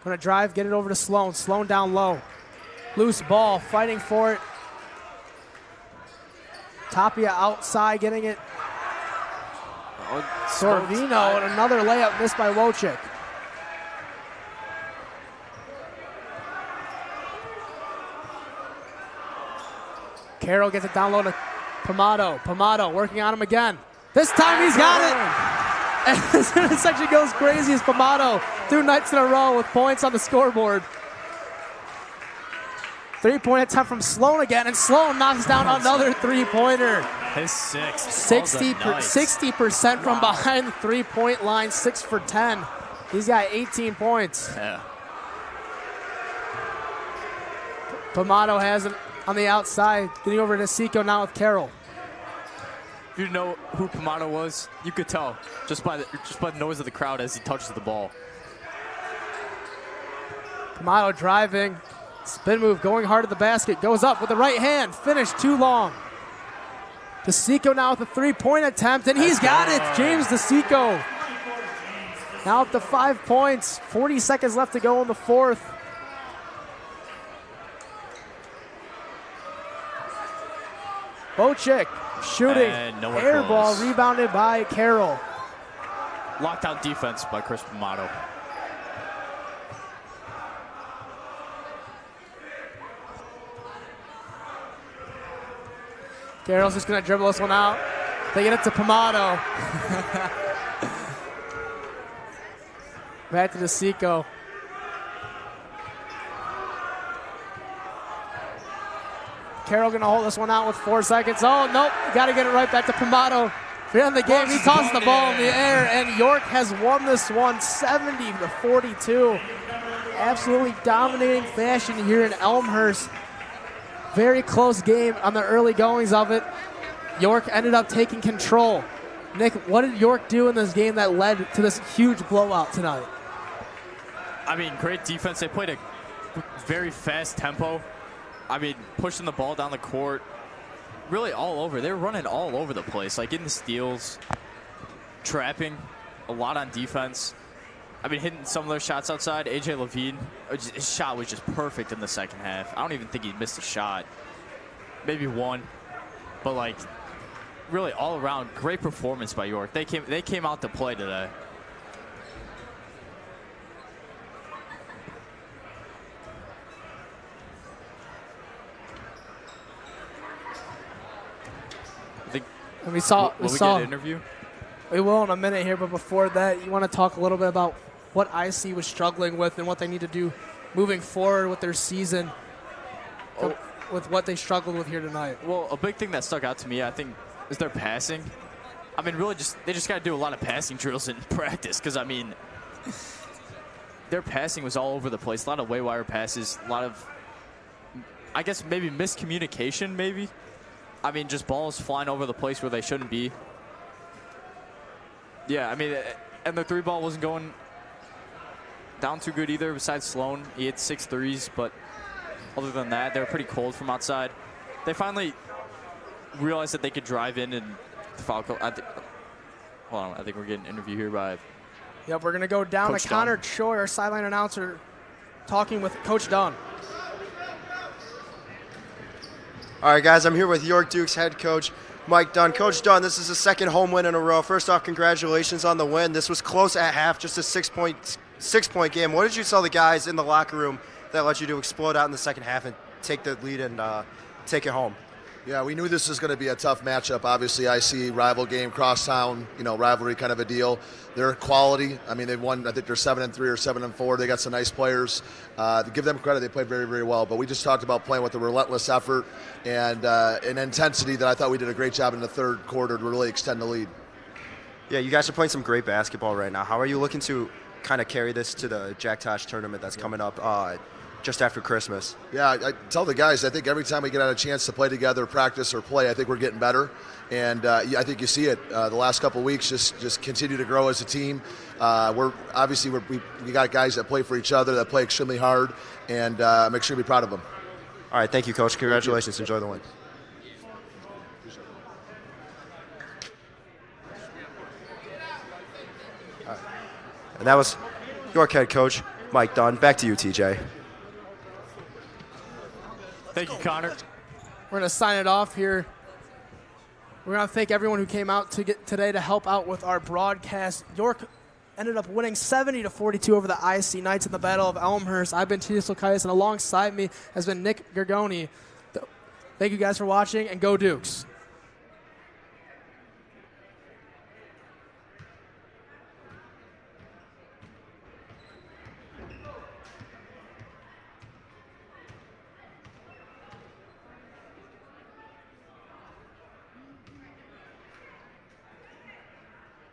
Going to drive, get it over to Sloan. Sloan down low. Loose ball, fighting for it. Tapia outside, getting it. Orvino, and another layup missed by Wojcik. Carroll gets it down low to Pomato. Pomato working on him again. This time he's got it. And this intersection goes crazy as Pomato 2 nights in a row with points on the scoreboard. 3-point attempt from Sloan again, and Sloan knocks down another 3-pointer. His 6th. 60% from behind the 3-point line, 6 for 10. He's got 18 points. Yeah. Pomato has it on the outside, getting over to DeSico now with Carroll. If you know who Pomato was, you could tell just by the noise of the crowd as he touches the ball. Pomato driving, spin move, going hard at the basket, goes up with the right hand, finish too long. DeSico now with a 3-point attempt, and he's got it. James DeSico now up to 5 points. 40 seconds left to go in the fourth. Wojcik shooting, And air ball rebounded by Carroll. lockdown defense by Chris Pomato. Carroll's just going to dribble this one out. They get it to Pomato. Back to DeSico. Carroll going to hold this one out with 4 seconds. Oh, nope. Got to get it right back to Pomato. In the game, he tosses the ball in the air, and York has won this one 70-42. Absolutely dominating fashion here in Elmhurst. Very close game on the early goings of it. York ended up taking control. Nick, what did York do in this game that led to this huge blowout tonight? I mean, great defense. They played a very fast tempo. I mean, pushing the ball down the court, really all over. They were running all over the place, like getting the steals, trapping, a lot on defense. I mean, hitting some of those shots outside. A.J. Levine, his shot was just perfect in the second half. I don't even think he missed a shot. Maybe one. But, like, really all around, great performance by York. They came out to play today. And we saw get an interview? We will in a minute here, but before that, you want to talk a little bit about what IC was struggling with and what they need to do moving forward with their season, with what they struggled with here tonight. Well, a big thing that stuck out to me, I think, is their passing. I mean, really, they just got to do a lot of passing drills in practice because, I mean, their passing was all over the place. A lot of waywire passes, a lot of, I guess, maybe miscommunication, maybe. I mean, just balls flying over the place where they shouldn't be. Yeah, I mean, and the 3-ball wasn't going down too good either, besides Sloan. He hit 6 threes, but other than that, they were pretty cold from outside. They finally realized that they could drive in and foul. Hold on, I think we're getting an interview here by Yep, we're going to go down Coach to Connor Choi, our sideline announcer, talking with Coach Dunn. All right, guys, I'm here with York Dukes head coach, Mike Dunn. Coach Dunn, this is the second home win in a row. First off, congratulations on the win. This was close at half, just a six-point game. What did you tell the guys in the locker room that led you to explode out in the second half and take the lead and take it home? Yeah, we knew this was going to be a tough matchup. Obviously, IC rival game, crosstown, rivalry kind of a deal. Their quality, I mean, they've won, I think they're 7-3 or 7-4. They got some nice players. To give them credit, they played very, very well. But we just talked about playing with a relentless effort and an intensity that I thought we did a great job in the third quarter to really extend the lead. Yeah, you guys are playing some great basketball right now. How are you looking to kind of carry this to the Jack Tosh tournament that's coming up just after Christmas? Yeah, I tell the guys, I think every time we get a chance to play together, practice or play, I think we're getting better. And I think you see it the last couple of weeks, just continue to grow as a team. We got guys that play for each other, that play extremely hard, and I'm extremely proud of them. All right, thank you, Coach. Congratulations. Enjoy the win. Right. And that was York head coach, Mike Dunn. Back to you, TJ. Thank you, Connor. We're going to sign it off here. We're going to thank everyone who came out today to help out with our broadcast. York ended up winning 70-42 over the IC Knights in the Battle of Elmhurst. I've been Silkaitis, and alongside me has been Nick Gurgone. Thank you guys for watching, and go Dukes.